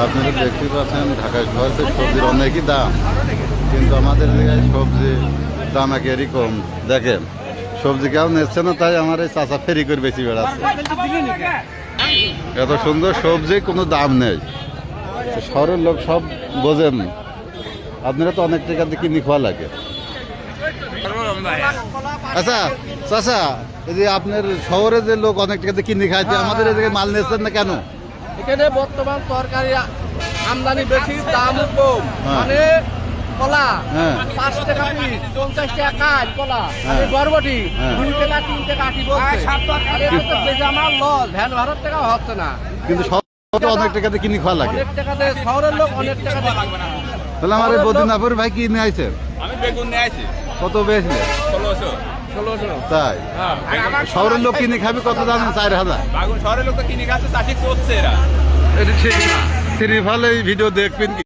আপনারা দেখতে পাচ্ছেন ঢাকা শহরে সবজির অনেকই দাম, কিন্তু আমাদের জায়গায় সবজি দাম একেবারেই কম। দেখেন সবজি কেউ নিচ্ছে না, তাই আমার এই চাচা ফেরি করে বেশি বেড়াচ্ছে। এত সুন্দর সবজি কোনো দাম নেই, শহরের লোক সব বোঝেন। আপনারা তো অনেক টাকা দিয়ে কিনে খাওয়া লাগে। আচ্ছা চাচা, এই যে আপনার শহরে যে লোক অনেক টাকা দিয়ে কিনে খাইছে, আমাদের এই জায়গায় মাল নিচ্ছেন না কেন? এখানে বর্তমান তরকারি আমদানি বেশি, দাম কম। মানে কলা 5 টাকা পিস, 50 টাকা কাজ কলা, আর বরবটি 2 টাকা 3 টাকা আটি বলছে। আমার লস, ভ্যান ভাড়ার টাকা হচ্ছে না, কিন্তু শহরে অনেক টাকা দিয়ে কিনে খাওয়া লাগে। অনেক টাকা দিয়ে শহরের লোক অনেক টাকা দিয়ে। তাহলে আমার এই বদিনাপুর ভাই কি নিয়ে আইছেন? আমি বেগুন নিয়ে আইছি কত বেচলে? 1600। তাই শহরের লোক কিনে খাবি কত জানেন? 4000। বেগুন শহরের লোক তো কিনে খাচ্ছে, চাষি করছে এরা। এটা ঠিক না। শ্রীফল এই ভিডিও দেখবেন কি?